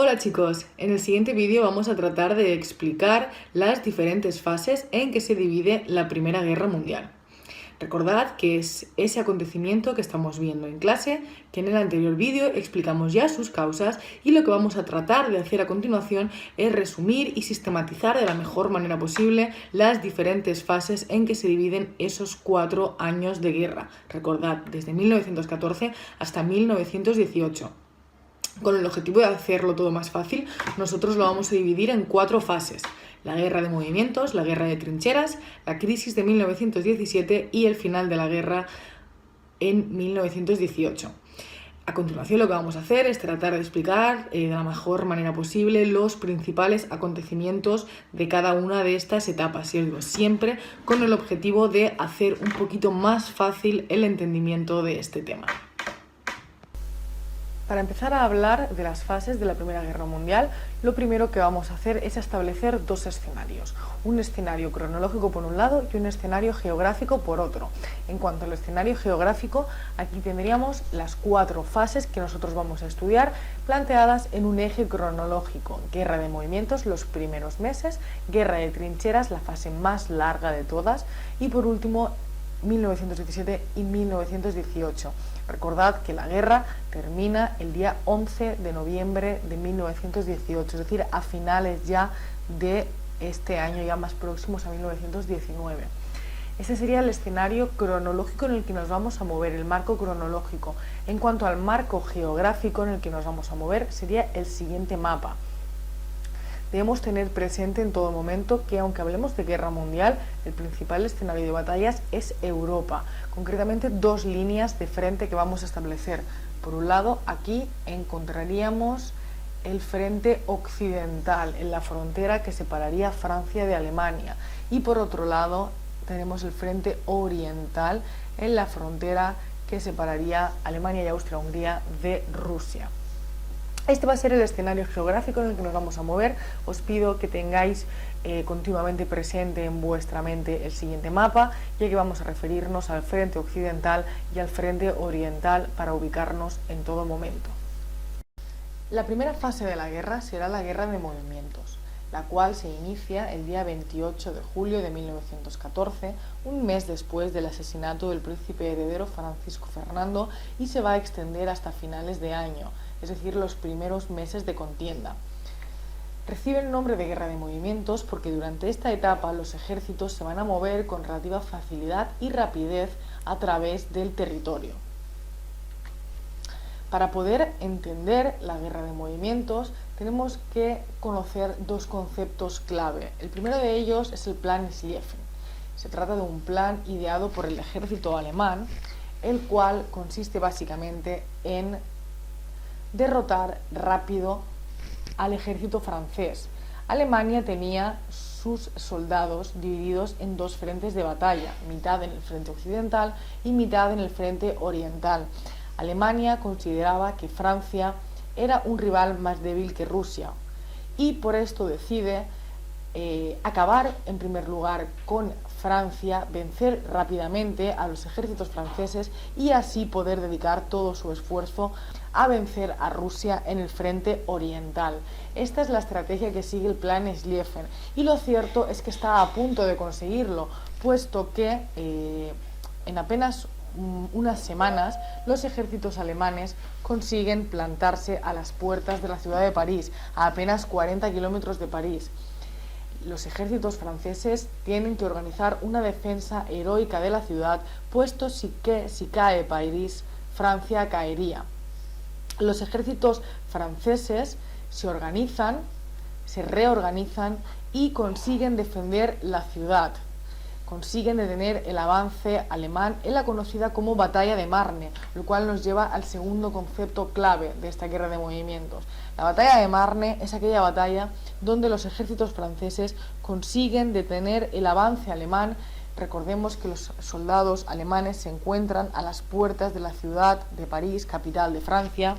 Hola chicos, en el siguiente vídeo vamos a tratar de explicar las diferentes fases en que se divide la Primera Guerra Mundial. Recordad que es ese acontecimiento que estamos viendo en clase, que en el anterior vídeo explicamos ya sus causas y lo que vamos a tratar de hacer a continuación es resumir y sistematizar de la mejor manera posible las diferentes fases en que se dividen esos 4 años de guerra. Recordad, desde 1914 hasta 1918. Con el objetivo de hacerlo todo más fácil, nosotros lo vamos a dividir en 4 fases: la guerra de movimientos, la guerra de trincheras, la crisis de 1917 y el final de la guerra en 1918. A continuación lo que vamos a hacer es tratar de explicar de la mejor manera posible los principales acontecimientos de cada una de estas etapas, y os digo, siempre con el objetivo de hacer un poquito más fácil el entendimiento de este tema. Para empezar a hablar de las fases de la Primera Guerra Mundial, lo primero que vamos a hacer es establecer dos escenarios. Un escenario cronológico por un lado y un escenario geográfico por otro. En cuanto al escenario geográfico, aquí tendríamos las 4 fases que nosotros vamos a estudiar planteadas en un eje cronológico: guerra de movimientos, los primeros meses; guerra de trincheras, la fase más larga de todas; y por último 1917 y 1918. Recordad que la guerra termina el día 11 de noviembre de 1918, es decir, a finales ya de este año, ya más próximos a 1919. Ese sería el escenario cronológico en el que nos vamos a mover, el marco cronológico. En cuanto al marco geográfico en el que nos vamos a mover, sería el siguiente mapa. Debemos tener presente en todo momento que, aunque hablemos de guerra mundial, el principal escenario de batallas es Europa. Concretamente, 2 líneas de frente que vamos a establecer. Por un lado, aquí encontraríamos el frente occidental, en la frontera que separaría Francia de Alemania. Y por otro lado, tenemos el frente oriental, en la frontera que separaría Alemania y Austria-Hungría de Rusia. Este va a ser el escenario geográfico en el que nos vamos a mover. Os pido que tengáis continuamente presente en vuestra mente el siguiente mapa, ya que vamos a referirnos al frente occidental y al frente oriental para ubicarnos en todo momento. La primera fase de la guerra será la guerra de movimientos, la cual se inicia el día 28 de julio de 1914, un mes después del asesinato del príncipe heredero Francisco Fernando, y se va a extender hasta finales de año, es decir, los primeros meses de contienda. Recibe el nombre de guerra de movimientos porque durante esta etapa los ejércitos se van a mover con relativa facilidad y rapidez a través del territorio. Para poder entender la guerra de movimientos tenemos que conocer 2 conceptos clave. El primero de ellos es el plan Schlieffen. Se trata de un plan ideado por el ejército alemán, el cual consiste básicamente en derrotar rápido al ejército francés. Alemania tenía sus soldados divididos en 2 frentes de batalla, mitad en el frente occidental y mitad en el frente oriental. Alemania consideraba que Francia era un rival más débil que Rusia y por esto decide acabar en primer lugar con Francia, vencer rápidamente a los ejércitos franceses y así poder dedicar todo su esfuerzo a vencer a Rusia en el frente oriental. Esta es la estrategia que sigue el plan Schlieffen, y lo cierto es que está a punto de conseguirlo, puesto que en apenas unas semanas los ejércitos alemanes consiguen plantarse a las puertas de la ciudad de París, a apenas 40 kilómetros de París. Los ejércitos franceses tienen que organizar una defensa heroica de la ciudad, puesto que si cae París, Francia caería. Los ejércitos franceses se organizan, se reorganizan y consiguen defender la ciudad. Consiguen detener el avance alemán en la conocida como Batalla de Marne, lo cual nos lleva al segundo concepto clave de esta guerra de movimientos. La Batalla de Marne es aquella batalla donde los ejércitos franceses consiguen detener el avance alemán. Recordemos que los soldados alemanes se encuentran a las puertas de la ciudad de París, capital de Francia,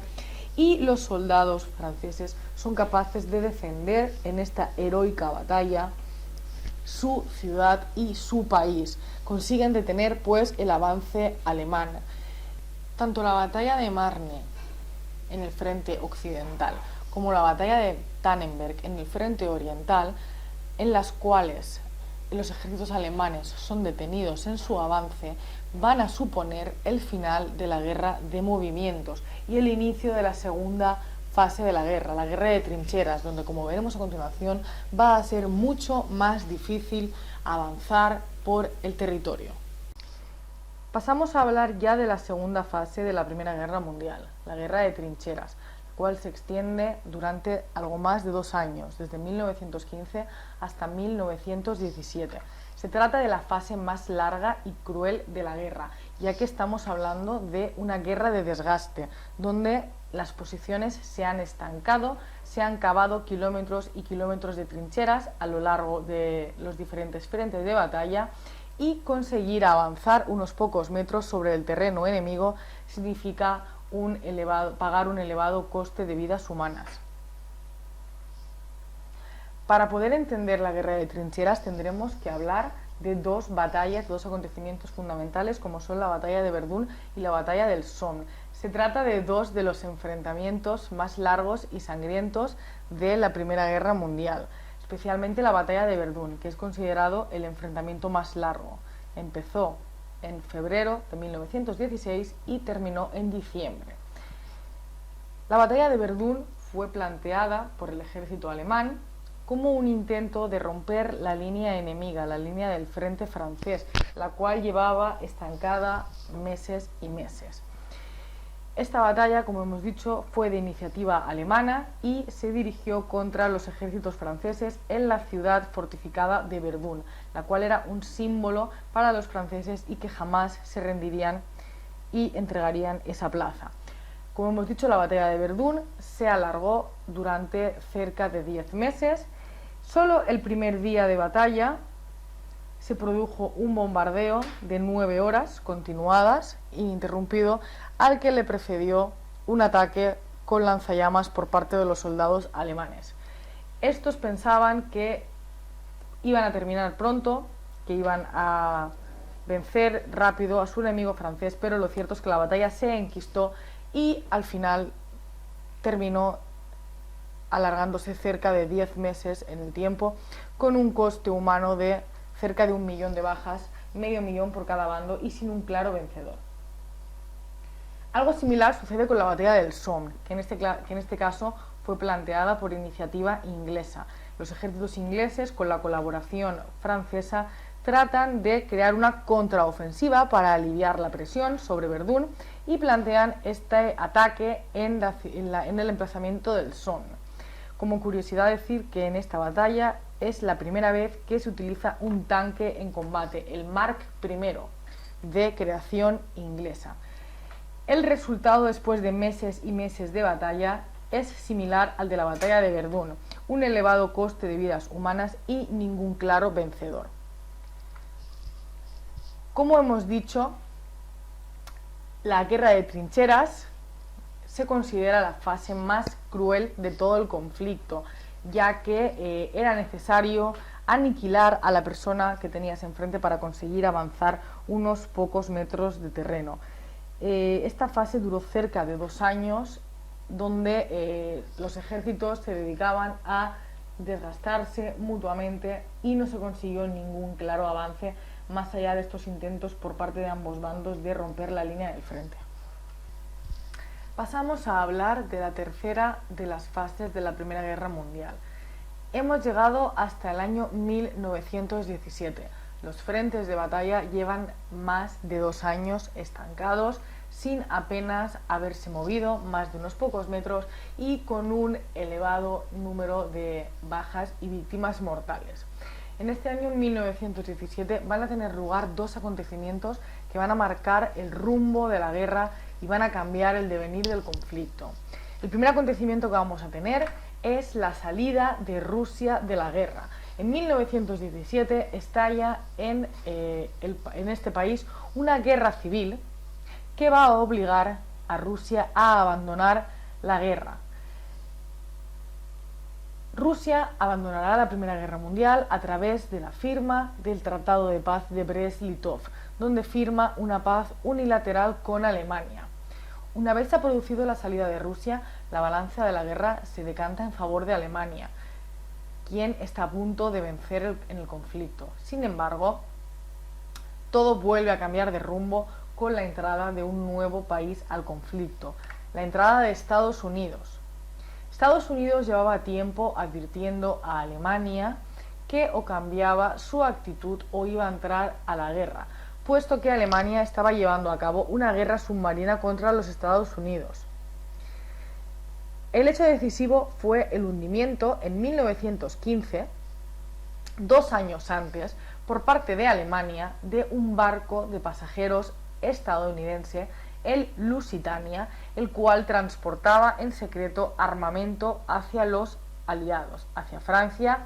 y los soldados franceses son capaces de defender en esta heroica batalla su ciudad y su país. Consiguen detener pues el avance alemán. Tanto la batalla de Marne en el frente occidental como la batalla de Tannenberg en el frente oriental, en las cuales los ejércitos alemanes son detenidos en su avance, van a suponer el final de la guerra de movimientos y el inicio de la segunda fase de la guerra de trincheras, donde, como veremos a continuación, va a ser mucho más difícil avanzar por el territorio. Pasamos a hablar ya de la segunda fase de la Primera Guerra Mundial, la guerra de trincheras, la cual se extiende durante algo más de 2 años, desde 1915 hasta 1917. Se trata de la fase más larga y cruel de la guerra, ya que estamos hablando de una guerra de desgaste, donde las posiciones se han estancado, se han cavado kilómetros y kilómetros de trincheras a lo largo de los diferentes frentes de batalla, y conseguir avanzar unos pocos metros sobre el terreno enemigo significa pagar un elevado coste de vidas humanas. Para poder entender la guerra de trincheras tendremos que hablar de 2 batallas, 2 acontecimientos fundamentales, como son la batalla de Verdún y la batalla del Somme. Se trata de 2 de los enfrentamientos más largos y sangrientos de la Primera Guerra Mundial, especialmente la batalla de Verdún, que es considerado el enfrentamiento más largo. Empezó en febrero de 1916 y terminó en diciembre. La batalla de Verdún fue planteada por el ejército alemán como un intento de romper la línea enemiga, la línea del frente francés, la cual llevaba estancada meses y meses. Esta batalla, como hemos dicho, fue de iniciativa alemana y se dirigió contra los ejércitos franceses en la ciudad fortificada de Verdún, la cual era un símbolo para los franceses y que jamás se rendirían y entregarían esa plaza. Como hemos dicho, la batalla de Verdún se alargó durante cerca de 10 meses. Solo el primer día de batalla se produjo un bombardeo de 9 horas continuadas, ininterrumpido, al que le precedió un ataque con lanzallamas por parte de los soldados alemanes. Estos pensaban que iban a terminar pronto, que iban a vencer rápido a su enemigo francés, pero lo cierto es que la batalla se enquistó y al final terminó alargándose cerca de 10 meses en el tiempo, con un coste humano de cerca de 1 millón de bajas, medio millón por cada bando y sin un claro vencedor. Algo similar sucede con la batalla del Somme, que en este caso fue planteada por iniciativa inglesa. Los ejércitos ingleses, con la colaboración francesa, tratan de crear una contraofensiva para aliviar la presión sobre Verdún y plantean este ataque en el emplazamiento del Somme. Como curiosidad decir que en esta batalla es la primera vez que se utiliza un tanque en combate, el Mark I, de creación inglesa. El resultado después de meses y meses de batalla es similar al de la batalla de Verdún, un elevado coste de vidas humanas y ningún claro vencedor. Como hemos dicho, la guerra de trincheras se considera la fase más cruel de todo el conflicto, ya que era necesario aniquilar a la persona que tenías enfrente para conseguir avanzar unos pocos metros de terreno. Esta fase duró cerca de 2 años, donde los ejércitos se dedicaban a desgastarse mutuamente y no se consiguió ningún claro avance más allá de estos intentos por parte de ambos bandos de romper la línea del frente. Pasamos a hablar de la tercera de las fases de la Primera Guerra Mundial. Hemos llegado hasta el año 1917. Los frentes de batalla llevan más de 2 años estancados, sin apenas haberse movido más de unos pocos metros y con un elevado número de bajas y víctimas mortales. En este año 1917 van a tener lugar 2 acontecimientos que van a marcar el rumbo de la guerra y van a cambiar el devenir del conflicto. El primer acontecimiento que vamos a tener es la salida de Rusia de la guerra. En 1917 estalla en este país una guerra civil que va a obligar a Rusia a abandonar la guerra. Rusia abandonará la Primera Guerra Mundial a través de la firma del Tratado de Paz de Brest-Litov, donde firma una paz unilateral con Alemania. Una vez se ha producido la salida de Rusia, la balanza de la guerra se decanta en favor de Alemania, quien está a punto de vencer en el conflicto. Sin embargo, todo vuelve a cambiar de rumbo con la entrada de un nuevo país al conflicto, la entrada de Estados Unidos. Estados Unidos llevaba tiempo advirtiendo a Alemania que o cambiaba su actitud o iba a entrar a la guerra, puesto que Alemania estaba llevando a cabo una guerra submarina contra los Estados Unidos. El hecho decisivo fue el hundimiento en 1915, 2 años antes, por parte de Alemania, de un barco de pasajeros estadounidense, el Lusitania, el cual transportaba en secreto armamento hacia los aliados, hacia Francia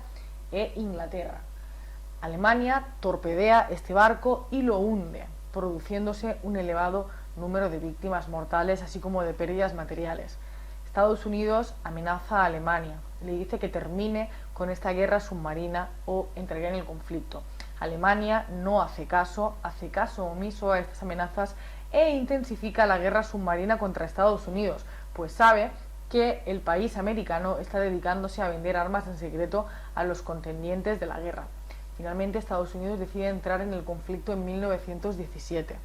e Inglaterra. Alemania torpedea este barco y lo hunde, produciéndose un elevado número de víctimas mortales, así como de pérdidas materiales. Estados Unidos amenaza a Alemania, le dice que termine con esta guerra submarina o entraría en el conflicto. Alemania no hace caso omiso a estas amenazas e intensifica la guerra submarina contra Estados Unidos, pues sabe que el país americano está dedicándose a vender armas en secreto a los contendientes de la guerra. Finalmente, Estados Unidos decide entrar en el conflicto en 1917.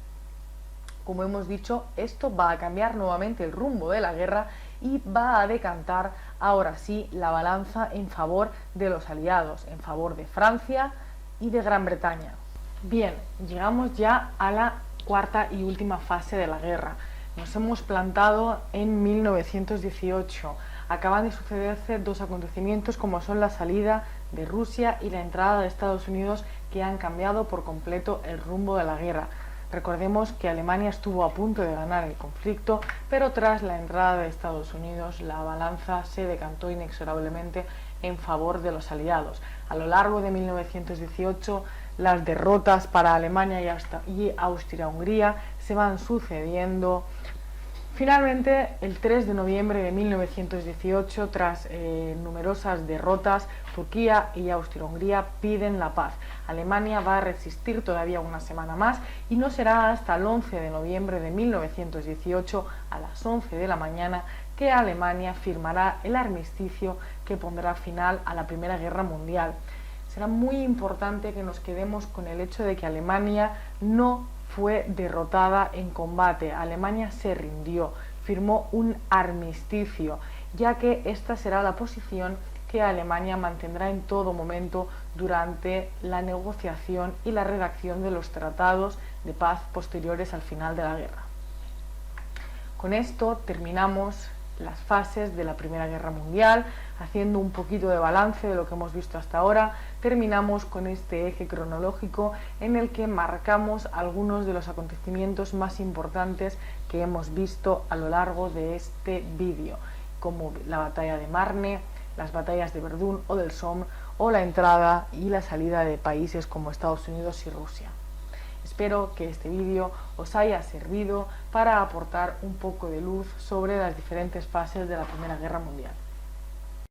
Como hemos dicho, esto va a cambiar nuevamente el rumbo de la guerra y va a decantar ahora sí la balanza en favor de los aliados, en favor de Francia y de Gran Bretaña. Bien, llegamos ya a la cuarta y última fase de la guerra. Nos hemos plantado en 1918. Acaban de sucederse 2 acontecimientos como son la salida de Rusia y la entrada de Estados Unidos, que han cambiado por completo el rumbo de la guerra. Recordemos que Alemania estuvo a punto de ganar el conflicto, pero tras la entrada de Estados Unidos la balanza se decantó inexorablemente en favor de los aliados. A lo largo de 1918 las derrotas para Alemania y Austria-Hungría se van sucediendo. Finalmente, el 3 de noviembre de 1918, tras numerosas derrotas, Turquía y Austria-Hungría piden la paz. Alemania va a resistir todavía una semana más y no será hasta el 11 de noviembre de 1918 a las 11 de la mañana que Alemania firmará el armisticio que pondrá final a la Primera Guerra Mundial. Será muy importante que nos quedemos con el hecho de que Alemania no fue derrotada en combate. Alemania se rindió, firmó un armisticio, ya que esta será la posición que Alemania mantendrá en todo momento durante la negociación y la redacción de los tratados de paz posteriores al final de la guerra. Con esto terminamos las fases de la Primera Guerra Mundial, haciendo un poquito de balance de lo que hemos visto hasta ahora. Terminamos con este eje cronológico en el que marcamos algunos de los acontecimientos más importantes que hemos visto a lo largo de este vídeo, como la batalla de Marne, las batallas de Verdún o del Somme, o la entrada y la salida de países como Estados Unidos y Rusia. Espero que este vídeo os haya servido para aportar un poco de luz sobre las diferentes fases de la Primera Guerra Mundial.